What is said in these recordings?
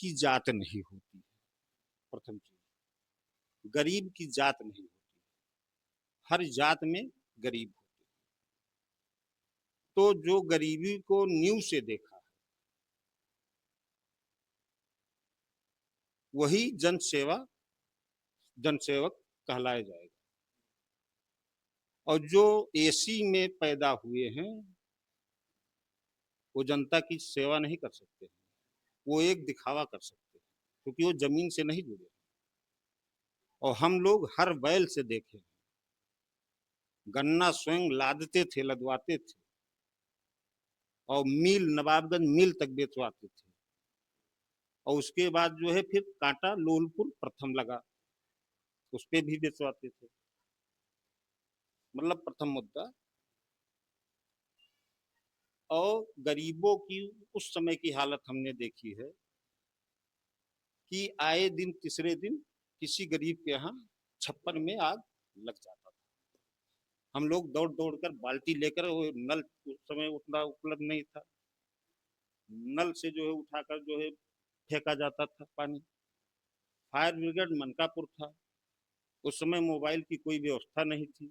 की जात नहीं होती है। प्रथम चीज, गरीब की जात नहीं होती, हर जात में गरीब होते हैं। तो जो गरीबी को नींव से देखा है, वही जनसेवक कहलाया जाएगा। और जो एसी में पैदा हुए हैं, वो जनता की सेवा नहीं कर सकते, वो एक दिखावा कर सकते हैं, क्योंकि वो जमीन से नहीं जुड़े। और हम लोग हर बैल से देखे, गन्ना स्वयं लादते थे, लदवाते थे, और नवाबगंज मिल तक बेचवाते थे। और उसके बाद जो है फिर कांटा लोलपुर प्रथम लगा, उस पे भी बेचवाते थे। मतलब प्रथम मुद्दा। और गरीबों की उस समय की हालत हमने देखी है कि आए दिन तीसरे दिन किसी गरीब के यहाँ छप्पर में आग लग जाता था। हम लोग दौड़ दौड़ कर बाल्टी लेकर, वो नल उस समय उतना उपलब्ध नहीं था, नल से जो है उठाकर जो है फेंका जाता था पानी। फायर ब्रिगेड मनकापुर था। उस समय मोबाइल की कोई व्यवस्था नहीं थी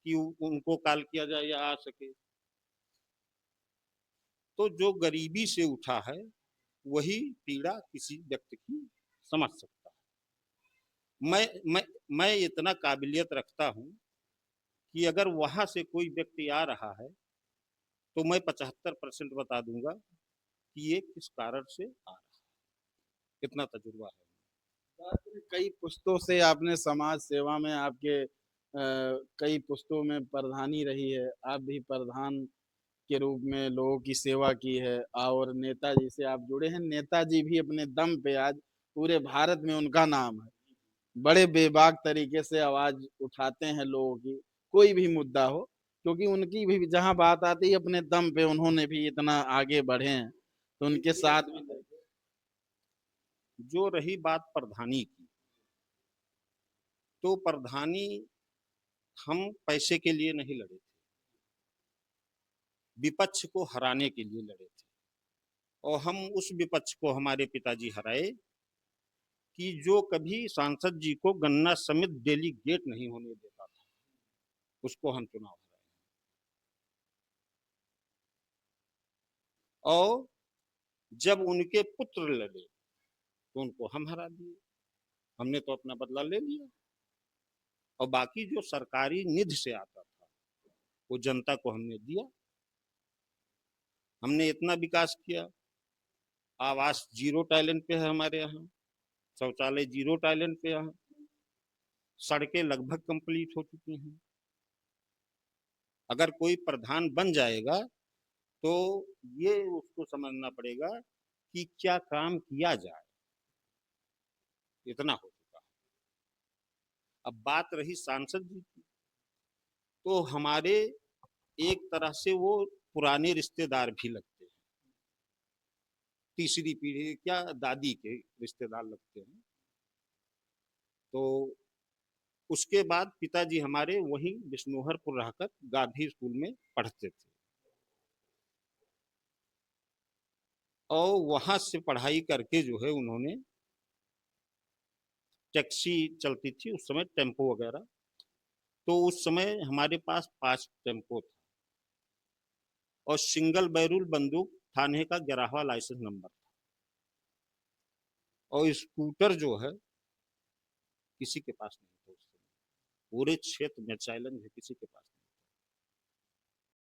कि उनको कॉल किया जाए या आ सके। तो जो गरीबी से उठा है, वही पीड़ा किसी व्यक्ति की समझ सकता है। मैं इतना काबिलियत रखता हूं कि अगर वहां से कोई व्यक्ति आ रहा है, तो मैं 75% बता दूंगा कि ये किस कारण से आ रहा है। इतना तजुर्बा है। कई पुस्तों से आपने समाज सेवा में आपके कई पुस्तों में प्रधानी रही है, आप भी प्रधान के रूप में लोगों की सेवा की है, और नेताजी से आप जुड़े हैं। नेताजी भी अपने दम पे आज पूरे भारत में उनका नाम है, बड़े बेबाक तरीके से आवाज उठाते हैं लोगों की, कोई भी मुद्दा हो, क्योंकि उनकी भी जहां बात आती है अपने दम पे उन्होंने भी इतना आगे बढ़े हैं, तो उनके साथ भी। जो रही बात प्रधानी की, तो प्रधानी हम पैसे के लिए नहीं लड़े थे, विपक्ष को हराने के लिए लड़े थे। और हम उस विपक्ष को हमारे पिताजी हराए कि जो कभी सांसद जी को गन्ना समेत डेलीगेट नहीं होने देता था, उसको हम चुनाव हराए। और जब उनके पुत्र लड़े, तो उनको हम हरा दिए। हमने तो अपना बदला ले लिया। और बाकी जो सरकारी निधि से आता था, वो जनता को हमने दिया। हमने इतना विकास किया। आवास जीरो टैलेंट पे है हमारे यहाँ, शौचालय जीरो टैलेंट पे यहाँ, सड़कें लगभग कंप्लीट हो चुकी हैं। अगर कोई प्रधान बन जाएगा, तो ये उसको समझना पड़ेगा कि क्या काम किया जाए। इतना हो चुका है। अब बात रही सांसद जी की, तो हमारे एक तरह से वो पुराने रिश्तेदार भी लगते हैं, तीसरी पीढ़ी क्या दादी के रिश्तेदार लगते हैं। तो उसके बाद पिताजी हमारे वहीं बिश्नोहरपुर रहकर गांधी स्कूल में पढ़ते थे, और वहां से पढ़ाई करके जो है उन्होंने, टैक्सी चलती थी उस समय, टेम्पो वगैरह, तो उस समय हमारे पास 5 टेम्पो था, और सिंगल बैरुल बंदूक थाने का 11वां लाइसेंस नंबर था। और स्कूटर जो है किसी के पास नहीं था उस समय, पूरे क्षेत्र में चैलेंज है, किसी के पास